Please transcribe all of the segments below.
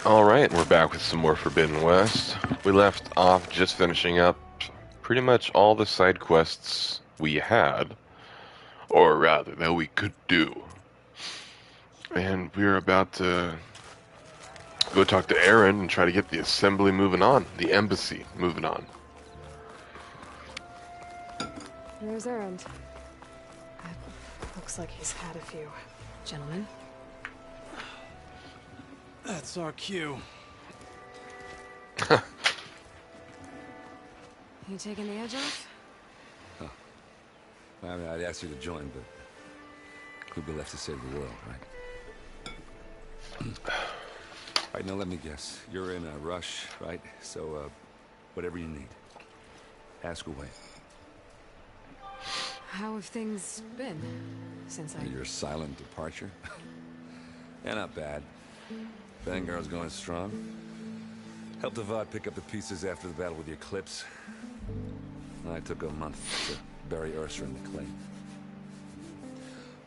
Alright, we're back with some more Forbidden West. We left off just finishing up pretty much all the side quests we had, or rather, that we could do. And we're about to go talk to Aaron and try to get the assembly moving on, the embassy moving on. There's Aaron. Looks like he's had a few. Gentlemen? That's our cue. You taking the edge off? I mean, I'd ask you to join, but who'd be left to save the world, right? All right, now let me guess. You're in a rush, right? So, whatever you need. Ask away. How have things been since Your silent departure? Yeah, not bad. Vanguard's going strong. Helped Avad pick up the pieces after the battle with the Eclipse. I took a month to bury Ursa in the clay.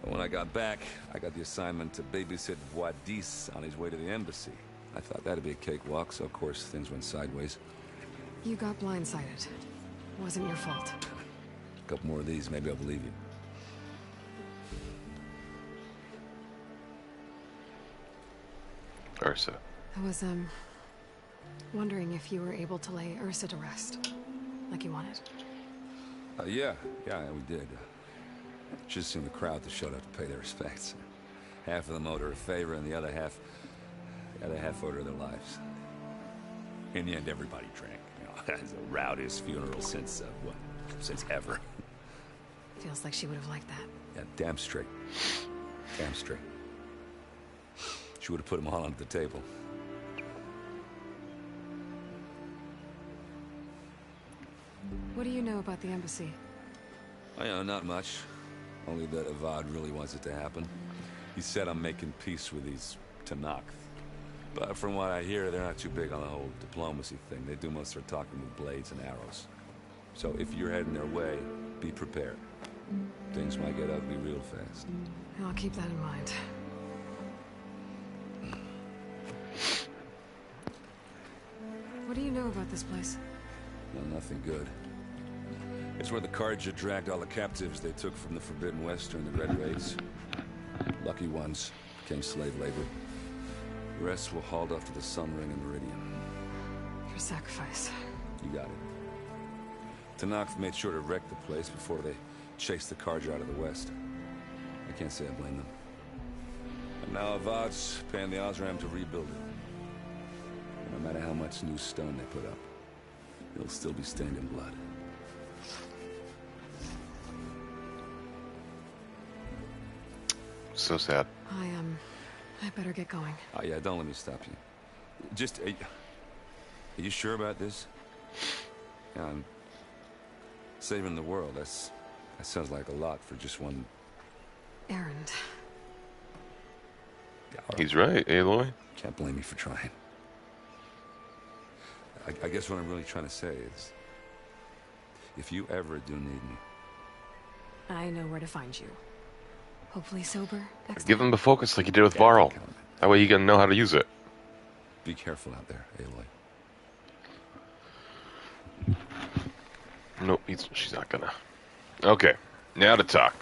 But when I got back, I got the assignment to babysit Wadis on his way to the embassy. I thought that'd be a cakewalk, so of course things went sideways. You got blindsided. Wasn't your fault. A couple more of these, maybe I'll believe you. Ursa. I was, wondering if you were able to lay Ursa to rest, like you wanted. Yeah, we did. Just seen the crowd that showed up to pay their respects. Half of them owed her a favor, and the other half owed her their lives. In the end, everybody drank. You know, it's the rowdiest funeral since ever. Feels like she would have liked that. Yeah, damn straight. Damn straight. She would have put them all onto the table. What do you know about the embassy? I know, not much. Only that Avad really wants it to happen. He said I'm making peace with these Tenakth. But from what I hear, they're not too big on the whole diplomacy thing. They do most of their talking with blades and arrows. So if you're heading their way, be prepared. Things might get ugly real fast. I'll keep that in mind. What do you know about this place? No, nothing good. It's where the Carja dragged all the captives they took from the Forbidden West during the Red Raids. Lucky ones became slave labor. The rest were hauled off to the Sun Ring and Meridian. For sacrifice. You got it. Tenakth made sure to wreck the place before they chased the Carja out of the West. I can't say I blame them. And now Avad's paying the Osram to rebuild it. No matter how much new stone they put up, it'll still be stained in blood. So sad. I better get going. Oh yeah, don't let me stop you. Just, are you sure about this? Yeah, I'm saving the world. That sounds like a lot for just one. Errand. Yeah, He's right, Aloy. can't blame me for trying. I guess what I'm really trying to say is, if you ever do need me, I know where to find you. Hopefully sober next Give time. him the focus like you did with yeah, Varl. count on it. That way you can know how to use it. Be careful out there, Aloy. Nope, she's not gonna. Okay, now to talk.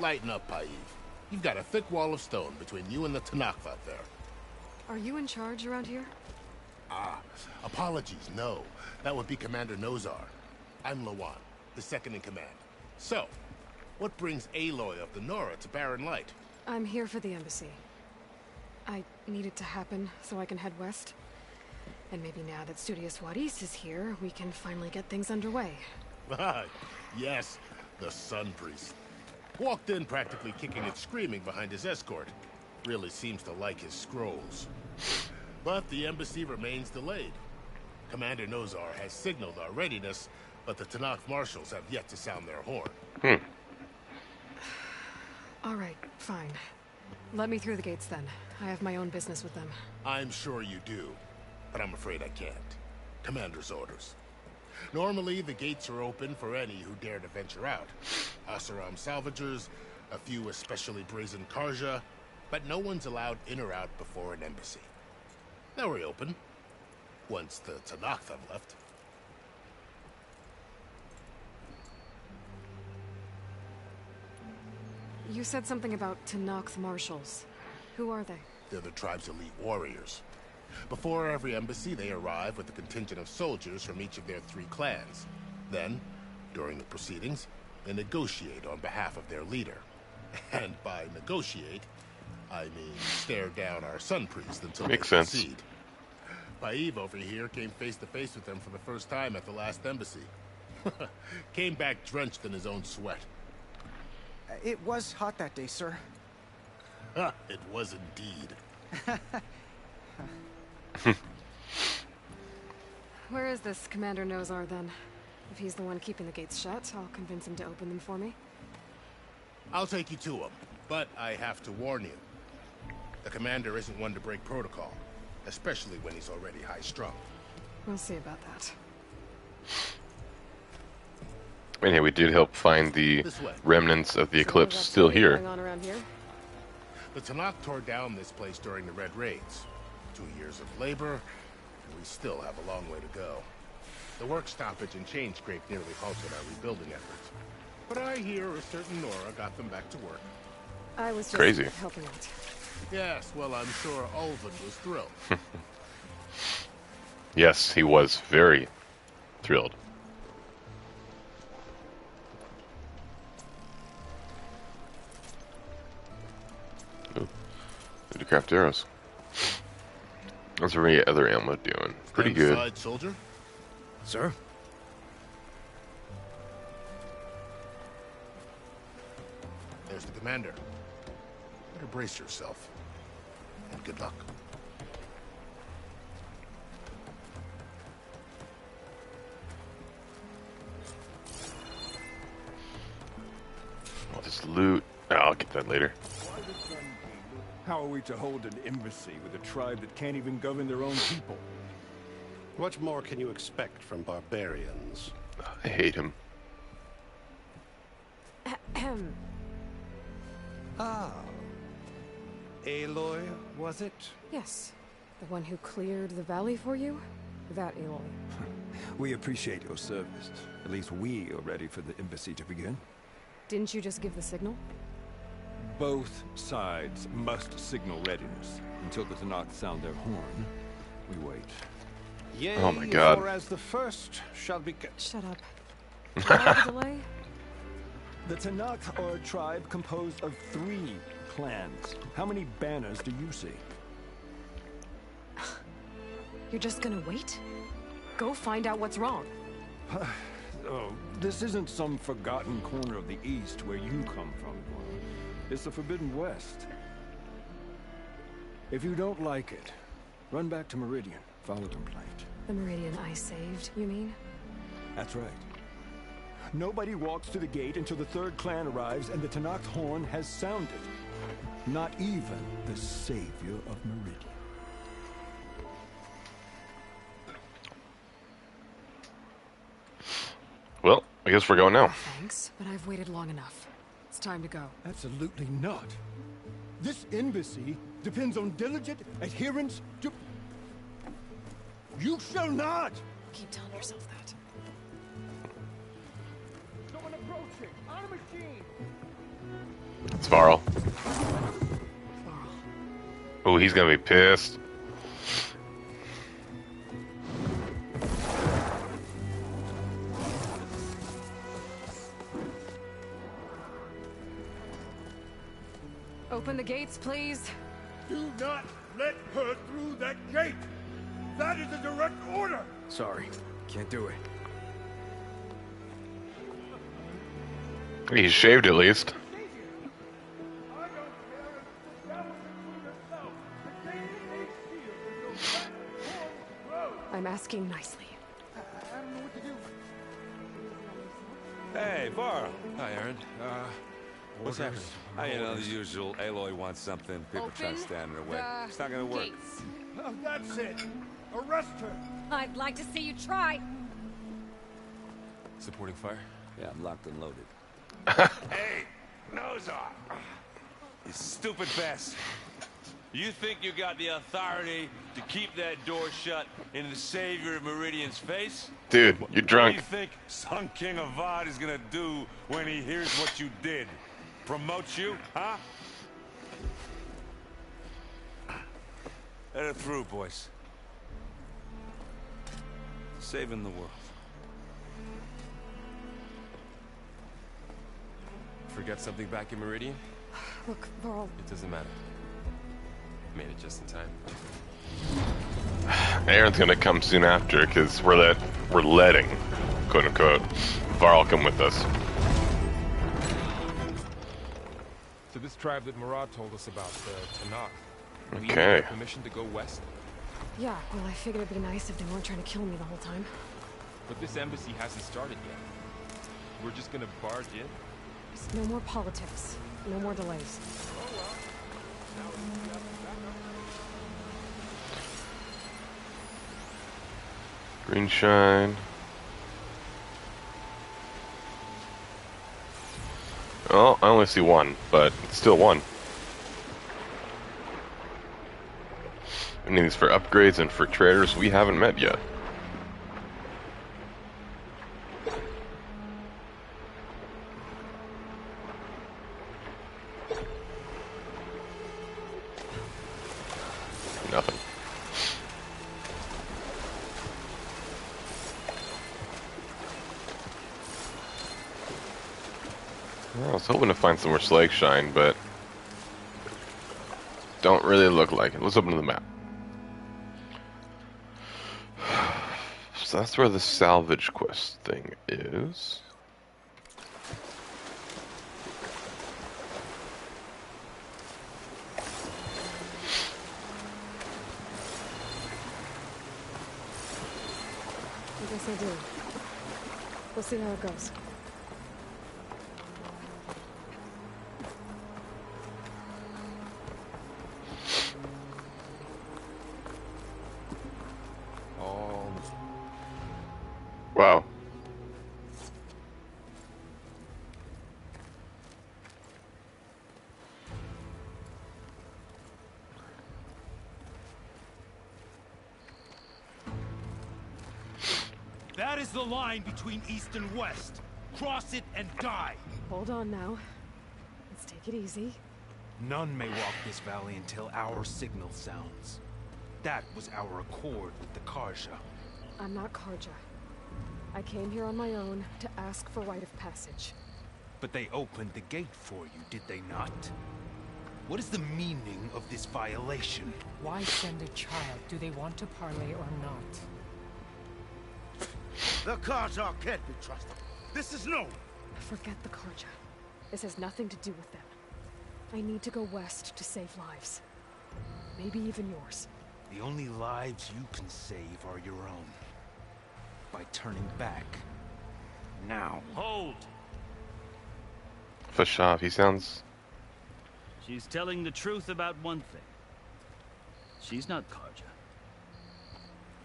Lighten up, Paiv. You've got a thick wall of stone between you and the Tenakth out there. Are you in charge around here? Apologies, no. That would be Commander Nozar. I'm Lawan, the second in command. So, what brings Aloy of the Nora to Barren Light? I'm here for the embassy. I need it to happen so I can head west. And maybe now that Studious Wadis is here, we can finally get things underway. Yes, the Sun Priest. Walked in practically kicking and screaming behind his escort. Really seems to like his scrolls. But the embassy remains delayed. Commander Nozar has signaled our readiness, but the Tenakth marshals have yet to sound their horn. All right, fine. Let me through the gates then. I have my own business with them. I'm sure you do, but I'm afraid I can't. Commander's orders. Normally, the gates are open for any who dare to venture out. Asaram salvagers, a few especially brazen Karja, but no one's allowed in or out before an embassy. They were open. Once the Tenakth have left. You said something about Tenakth marshals. Who are they? They're the tribe's elite warriors. Before every embassy, they arrive with a contingent of soldiers from each of their 3 clans. Then, during the proceedings, they negotiate on behalf of their leader. And by negotiate, I mean stare down our Sun Priest until Makes they sense. concede. Baev over here came face to face with them for the first time at the last embassy. Came back drenched in his own sweat. It was hot that day, sir. It was indeed. Where is this Commander Nozar, then? If he's the one keeping the gates shut, I'll convince him to open them for me. I'll take you to him, but I have to warn you. The commander isn't one to break protocol, especially when he's already high-strung. We'll see about that. Anyway, we did help find the This way. remnants of the So eclipse that's still really here. going on around here? The Tenakth tore down this place during the Red Raids. 2 years of labor, and we still have a long way to go. The work stoppage and chain scrape nearly halted our rebuilding efforts. But I hear a certain Nora got them back to work. I was just Crazy. helping out. Yes, well, I'm sure Ulvin was thrilled. Yes, he was very thrilled. Ooh, need to craft arrows. How's every other ammo doing? Pretty Stand good. aside, soldier. Sir? There's the commander. Better brace yourself. And good luck. All this loot. Oh, I'll get that later. How are we to hold an embassy with a tribe that can't even govern their own people? What more can you expect from barbarians? I hate him. Ah. Aloy, was it? Yes. The one who cleared the valley for you? That Aloy. We appreciate your service. At least we are ready for the embassy to begin. Didn't you just give the signal? Both sides must signal readiness. Until the Tenakth sound their horn, we wait. Yea, Oh my God. for as the first shall be Shut up. Why the delay? The Tenakth are a tribe composed of 3 clans. How many banners do you see? You're just gonna wait? Go find out what's wrong. Oh, this isn't some forgotten corner of the East where you come from. It's the Forbidden West. If you don't like it, run back to Meridian. Follow the plight. The Meridian I saved, you mean? That's right. Nobody walks to the gate until the 3rd clan arrives and the Tenakth horn has sounded. Not even the savior of Meridian. Well, I guess we're going now. Thanks, but I've waited long enough. It's time to go. Absolutely not. This embassy depends on diligent adherence to... You shall not! Keep telling yourself that. Someone approaching! On a machine! It's Varl. Laurel. Oh, he's gonna be pissed. Open the gates, please. Do not let her through that gate! That is a direct order! Sorry, can't do it. He's shaved at least. I'm asking nicely. Hey, Varl. Hi, Aaron. What's happening? You know, the usual. Aloy wants something. People try to stand in her way. It's not gonna work. Gates. Oh, that's it! Arrest her! I'd like to see you try. Supporting fire? Yeah, I'm locked and loaded. Hey, Nozar! You stupid bastard. You think you got the authority to keep that door shut in the savior of Meridian's face? Dude, you're What do drunk. you think Sun King Avad is gonna do when he hears what you did? Promote you, huh? Let it through, boys. Saving the world. Forget something back in Meridian? Look, Varl, It doesn't matter. Made it just in time. Aaron's gonna come soon after because we're letting, quote unquote, Varl come with us. So this tribe that Murad told us about, the Tanakh. We Okay. need permission to go west, yeah, well, I figured it'd be nice if they weren't trying to kill me the whole time. but this embassy hasn't started yet. We're just gonna barge in. Just no more politics. No more delays. Green shine. Oh, I only see one, but it's still one. I need these for upgrades and for traders we haven't met yet. Nothing. Well, I was hoping to find some more slag shine, but don't really look like it. Let's open the map. So that's where the salvage quest thing is. I guess I do. We'll see how it goes. Wow. That is the line between East and West. Cross it and die. Hold on now. Let's take it easy. None may walk this valley until our signal sounds. That was our accord with the Karja. I'm not Karja. I came here on my own to ask for rite of passage. But they opened the gate for you, did they not? What is the meaning of this violation? Why send a child? Do they want to parley or not? The Karja can't be trusted. This is known. Forget the Karja. This has nothing to do with them. I need to go west to save lives. Maybe even yours. The only lives you can save are your own. By turning back. Now. Hold! Fashav, he sounds... She's telling the truth about one thing. She's not Karja.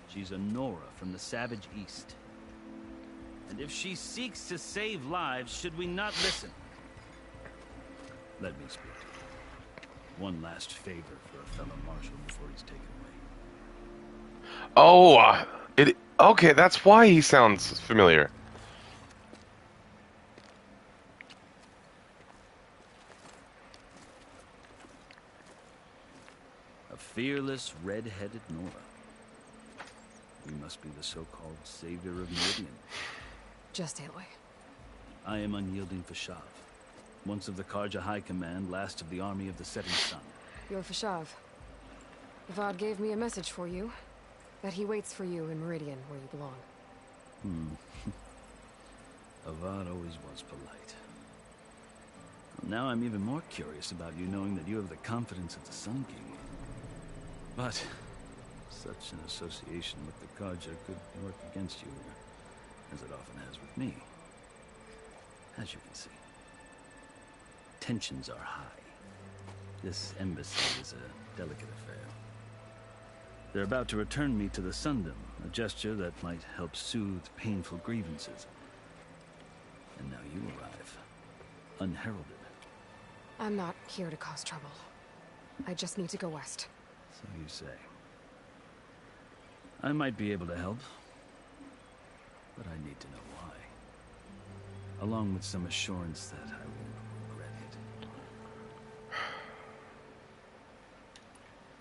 She's a Nora from the Savage East. And if she seeks to save lives, should we not listen? Let me speak to her. One last favor for a fellow marshal before he's taken away. Oh, okay, that's why he sounds familiar. A fearless, red-headed Nora. We must be the so-called savior of Meridian. Just Aloy. I am unyielding Fashav. Once of the Karja High Command, last of the army of the Setting Sun. You're Fashav. Avad gave me a message for you. That he waits for you in Meridian, where you belong. Avad always was polite. Well, now I'm even more curious about you knowing that you have the confidence of the Sun King. But such an association with the Karja could work against you, as it often has with me. As you can see, tensions are high. This embassy is a delicate affair. They're about to return me to the Sundom, a gesture that might help soothe painful grievances. And now you arrive, unheralded. I'm not here to cause trouble. I just need to go west. So you say. I might be able to help, but I need to know why. Along with some assurance that I won't regret it.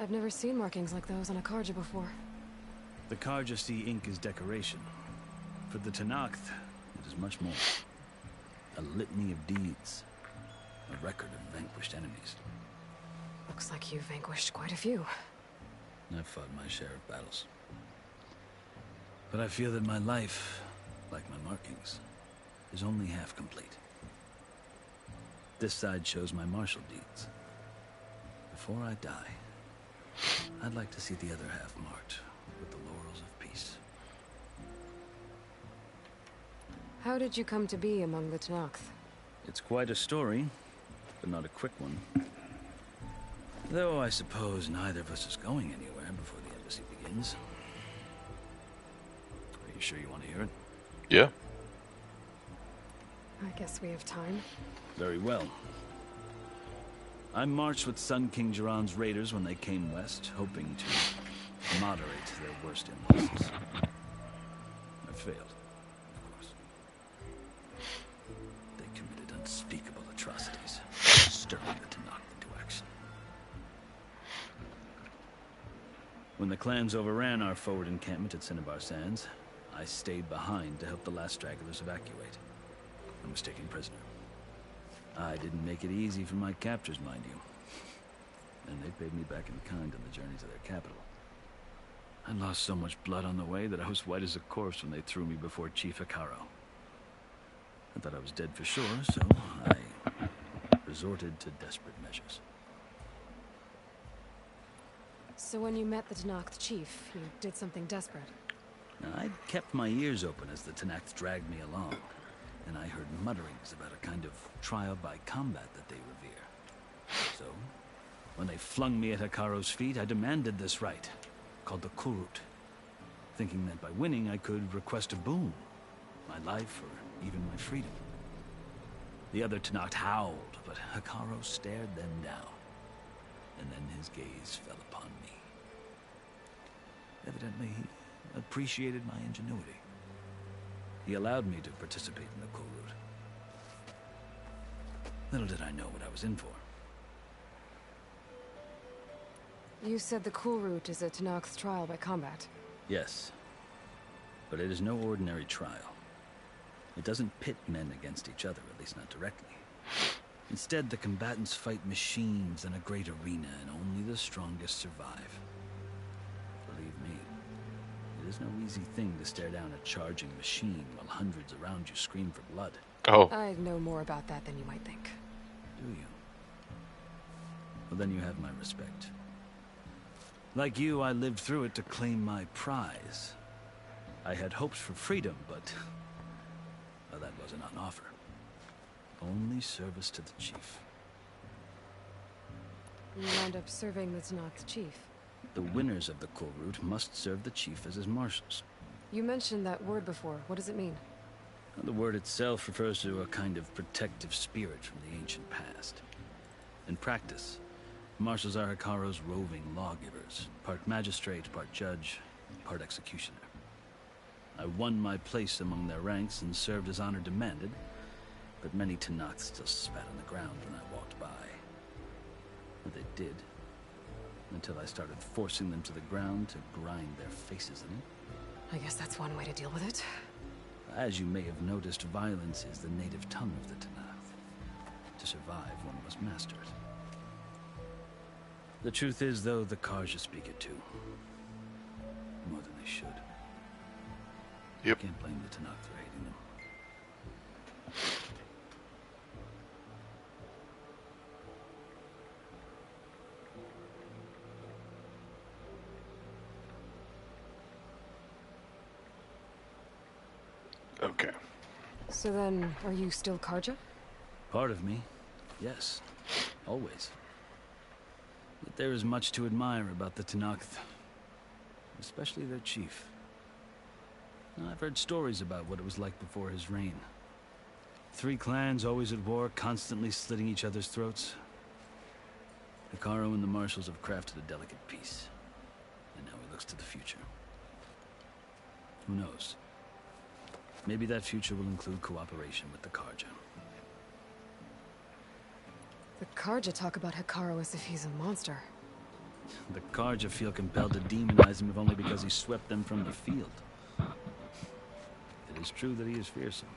I've never seen markings like those on a Carja before. The Carja see ink as decoration. For the Tenakth, it is much more. A litany of deeds. A record of vanquished enemies. Looks like you've vanquished quite a few. I've fought my share of battles. But I feel that my life, like my markings, is only half complete. This side shows my martial deeds. Before I die, I'd like to see the other half marked with the laurels of peace. How did you come to be among the Tenakth? It's quite a story, but not a quick one. Though I suppose neither of us is going anywhere before the embassy begins. Are you sure you want to hear it? Yeah. I guess we have time. Very well. I marched with Sun King Jiran's raiders when they came west, hoping to moderate their worst impulses. I failed, of course. They committed unspeakable atrocities, stirring the Tenakth into action. When the clans overran our forward encampment at Cinnabar Sands, I stayed behind to help the last stragglers evacuate. I was taken prisoner. I didn't make it easy for my captors, mind you. And they paid me back in kind on the journey to their capital. I lost so much blood on the way that I was white as a corpse when they threw me before Chief Hekarro. I thought I was dead for sure, so I resorted to desperate measures. So when you met the Tenakth chief, you did something desperate? Now, I'd kept my ears open as the Tenakth dragged me along, and I heard mutterings about a kind of trial by combat that they revere. So, when they flung me at Hekarro's feet, I demanded this right, called the Kulrut, thinking that by winning I could request a boon, my life or even my freedom. The other Tenakth howled, but Hekarro stared them down, and then his gaze fell upon me. Evidently, he appreciated my ingenuity. He allowed me to participate in the Kulrut. Little did I know what I was in for. You said the Kulrut is a Tenakth trial by combat. Yes, but it is no ordinary trial. It doesn't pit men against each other, at least not directly. Instead, the combatants fight machines in a great arena, and only the strongest survive. Believe me, it is no easy thing to stare down a charging machine while hundreds around you scream for blood. Oh. I know more about that than you might think. Do you? Well, then you have my respect. Like you, I lived through it to claim my prize. I had hopes for freedom, but well, that wasn't on offer. Only service to the chief. You wound up serving the Tenakth chief. The winners of the Kulrut must serve the chief as his marshals. You mentioned that word before. What does it mean? The word itself refers to a kind of protective spirit from the ancient past. In practice, marshals are Hekarro's roving lawgivers, part magistrate, part judge, part executioner. I won my place among their ranks and served as honor demanded, but many Tenakth still spat on the ground when I walked by. And they did, until I started forcing them to the ground to grind their faces in it. I guess that's one way to deal with it. As you may have noticed, violence is the native tongue of the Tenakth. To survive, one must master it. The truth is, though, the Carja speak it too. More than they should. Yep. I can't blame the Tenakth for hating them. Okay. So then, are you still Carja? Part of me, yes. Always. But there is much to admire about the Tenakth. Especially their chief. I've heard stories about what it was like before his reign. 3 clans always at war, constantly slitting each other's throats. Hekarro and the Marshals have crafted a delicate peace. And now he looks to the future. Who knows? Maybe that future will include cooperation with the Carja. The Carja talk about Hekarro as if he's a monster. The Carja feel compelled to demonize him if only because he swept them from the field. It is true that he is fearsome.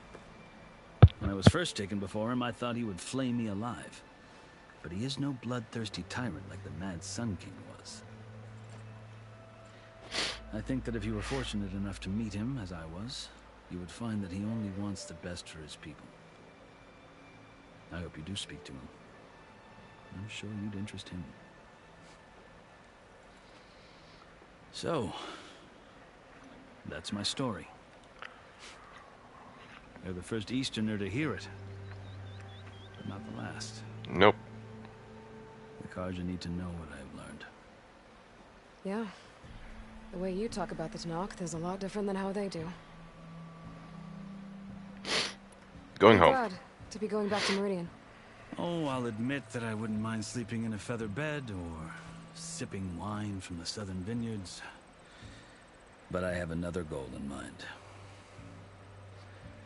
When I was first taken before him, I thought he would flay me alive. But he is no bloodthirsty tyrant like the Mad Sun King was. I think that if you were fortunate enough to meet him, as I was, you would find that he only wants the best for his people. I hope you do speak to him. I'm sure you'd interest him. So, that's my story. You're the first Easterner to hear it, but not the last. Nope. The Carja need to know what I've learned. Yeah. The way you talk about the Tenakth is a lot different than how they do. Going home. Glad to be going back to Meridian. Oh, I'll admit that I wouldn't mind sleeping in a feather bed or sipping wine from the southern vineyards. But I have another goal in mind.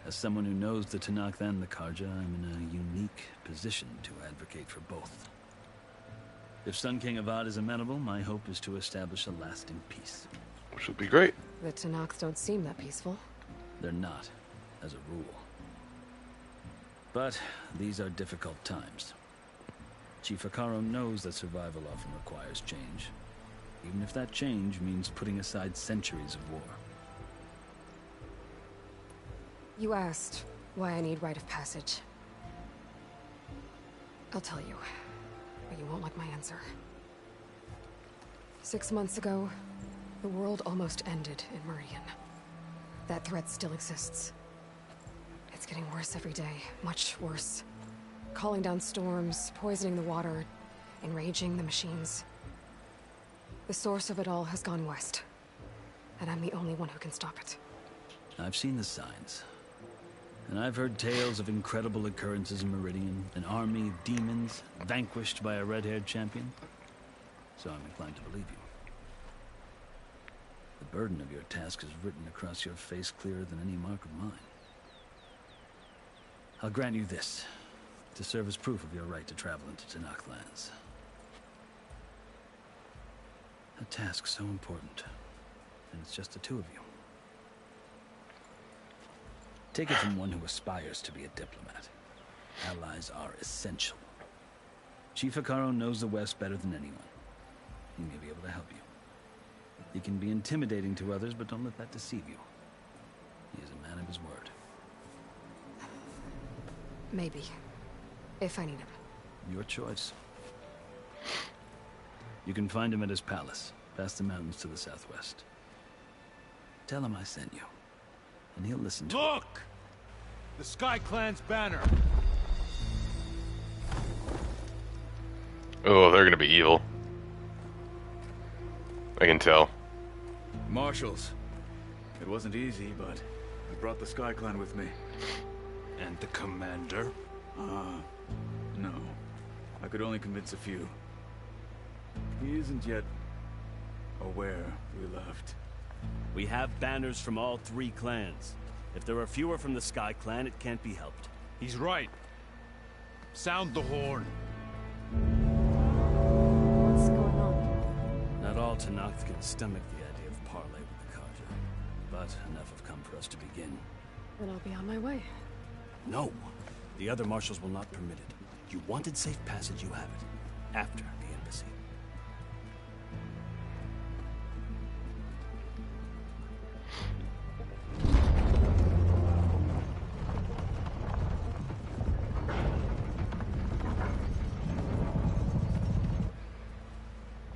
As someone who knows the Tenakth and the Carja, I'm in a unique position to advocate for both. If Sun King Avad is amenable, my hope is to establish a lasting peace. Which would be great. The Tenakth don't seem that peaceful. They're not, as a rule. But these are difficult times. Chief Hekarro knows that survival often requires change, even if that change means putting aside centuries of war. You asked why I need rite of passage. I'll tell you, but you won't like my answer. 6 months ago, the world almost ended in Meridian. That threat still exists. It's getting worse every day, much worse. Calling down storms, poisoning the water, enraging the machines. The source of it all has gone west, and I'm the only one who can stop it. I've seen the signs. And I've heard tales of incredible occurrences in Meridian, an army of demons vanquished by a red-haired champion. So I'm inclined to believe you. The burden of your task is written across your face clearer than any mark of mine. I'll grant you this, to serve as proof of your right to travel into Tenakth lands. A task so important, and it's just the two of you. Take it from one who aspires to be a diplomat. Allies are essential. Chief Hekarro knows the West better than anyone. He may be able to help you. He can be intimidating to others, but don't let that deceive you. He is a man of his word. Maybe. If I need him. Your choice. You can find him at his palace, past the mountains to the southwest. Tell him I sent you, and he'll listen to Look! The Sky Clan's banner! Oh, they're gonna be evil. I can tell. Marshals. It wasn't easy, but I brought the Sky Clan with me. And the commander? No. I could only convince a few. He isn't yet aware we left. We have banners from all 3 clans. If there are fewer from the Sky Clan, it can't be helped. He's right. Sound the horn. What's going on? Not all Tenakth can stomach the idea of parley with the Carja, but enough have come for us to begin. Then I'll be on my way. No. The other marshals will not permit it. You wanted safe passage, you have it. After the embassy.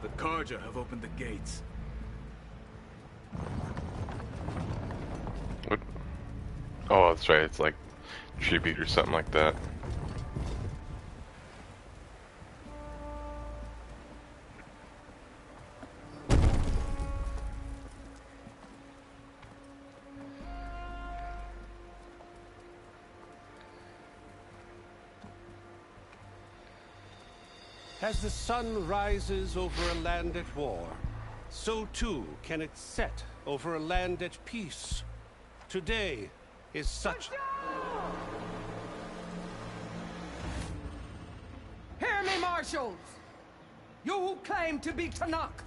The Carja have opened the gates. What? Oh, that's right. It's like tribute or something like that. As the sun rises over a land at war, so too can it set over a land at peace. Today is such... Hear me, Marshals! You who claim to be Tanakh!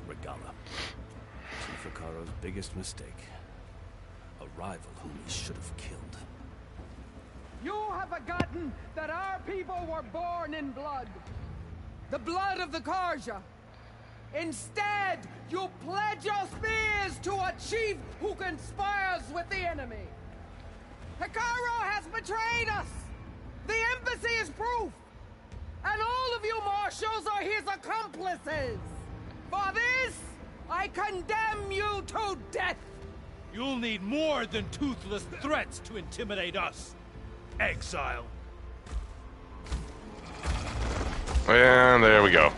Regala. Chief Hikaro's biggest mistake. A rival whom he should have killed. You have forgotten that our people were born in blood. The blood of the Karja. Instead, you pledge your spears to a chief who conspires with the enemy. Hikaro has betrayed us! The embassy is proof! And all of you marshals are his accomplices! For this, I condemn you to death! You'll need more than toothless threats to intimidate us. Exile. And there we go.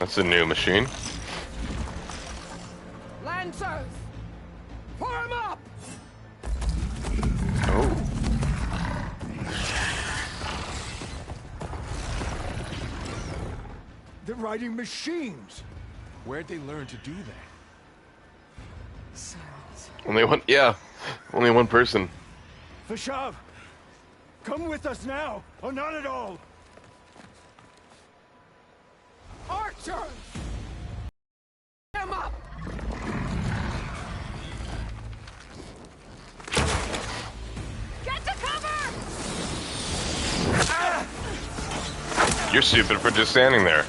That's a new machine. Lancers! Form up! Oh. They're riding machines. Where'd they learn to do that? Silence. Only one, yeah. Only one person. Vashav, come with us now, or not at all. Archers! Them up! Get to cover! You're stupid for just standing there.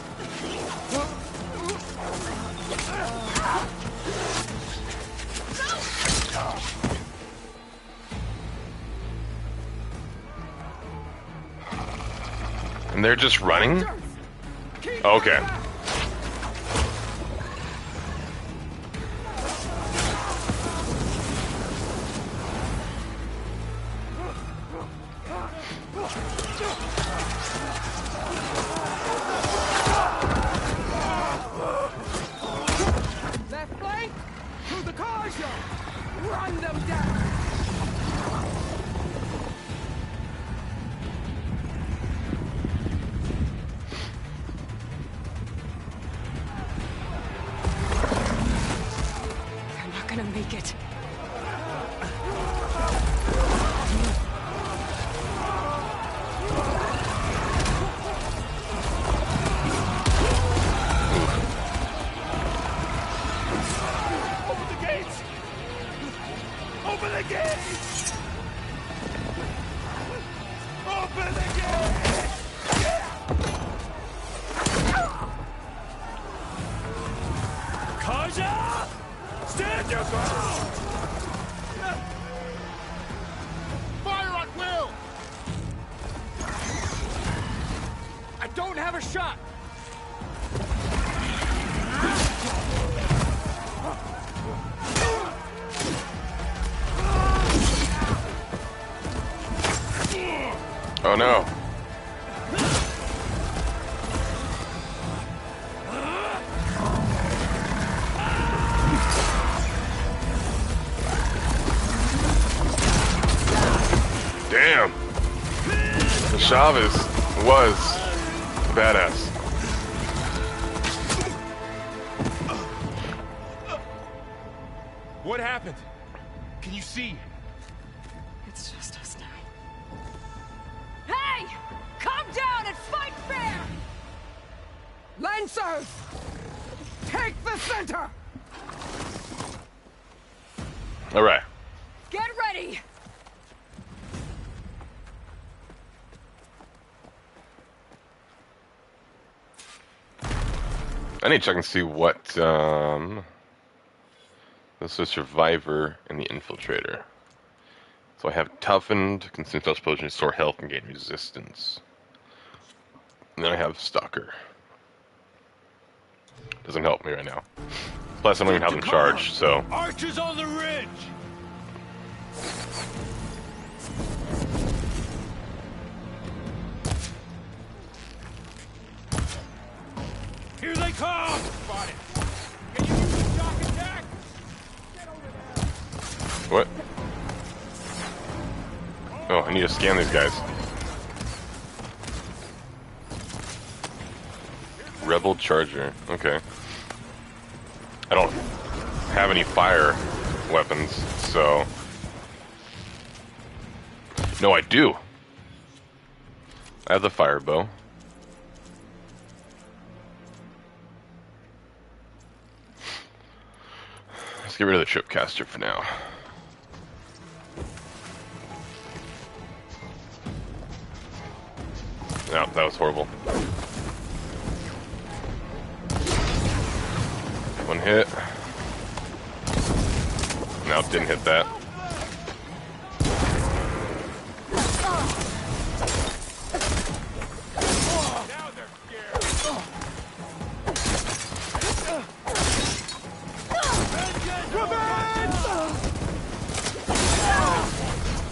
And they're just running? Okay. Left flank! To the Karja! Run them down! They're not gonna make it. Open the gates! Open the gates! Open the gates! Karja! Stand your ground! Fire at will! I don't have a shot! Oh no. Damn. Chavez was a badass. What happened? Can you see? It's just us now. Hey! Calm down and fight fair! Lancers! Take the center! All right. Get ready! I need to check and see what, this is Survivor and the Infiltrator. So I have Toughened, consume spell potion, restore health, and gain resistance. And then I have Stalker. Doesn't help me right now. Plus I don't even have them charged, so. Archers on the ridge! Here they come! Spot it. Can you use the shot? What? Oh, I need to scan these guys. Rebel Charger. Okay. I don't have any fire weapons, so... No, I do. I have the fire bow. Let's get rid of the tripcaster for now. No, that was horrible. One hit. No, didn't hit that.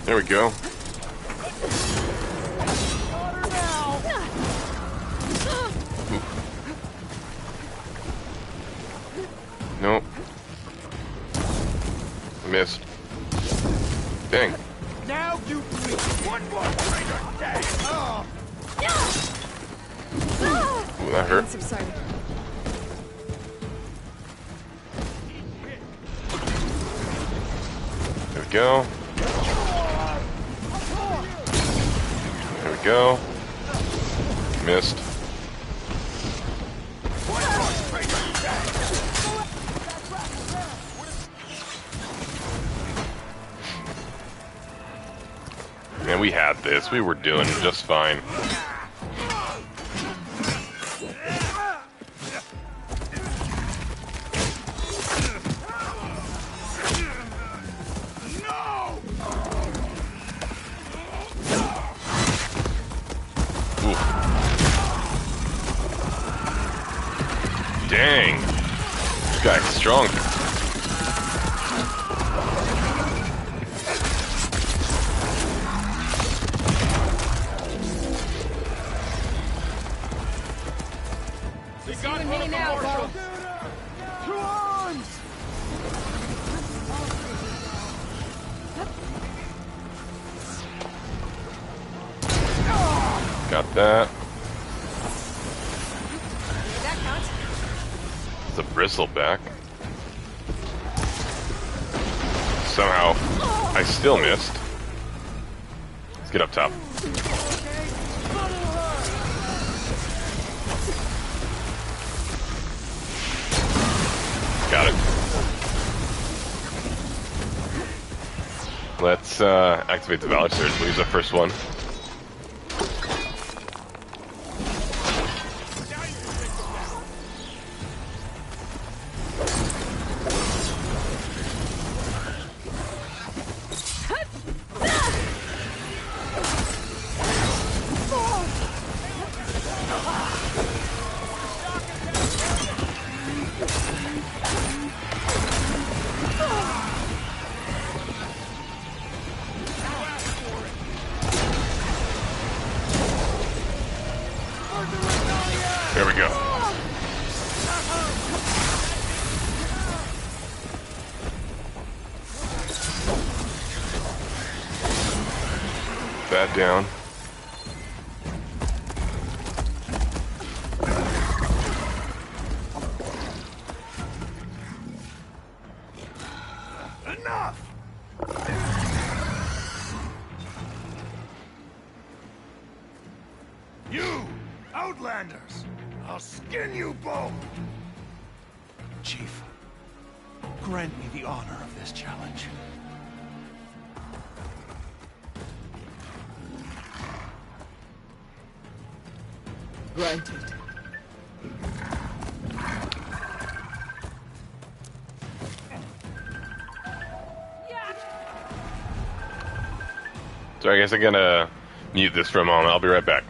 There we go. Nope. Missed. Dang. Now you bleed. One more traitor dead. Oh. Ooh, that hurt. Subsided. There we go. There we go. Missed. Man, we had this. We were doing just fine. Dang. This guy's strong. Me now, Bo. To arms! Got that. That counts. It's a bristleback. Somehow, I still missed. Let's get up top. Got it. Let's activate the Valor Surge. We'll use the first one. There we go. That down. Enough! You, Outlanders! I'll skin you both! Chief, grant me the honor of this challenge. Granted. So I guess I'm gonna mute this for a moment. I'll be right back.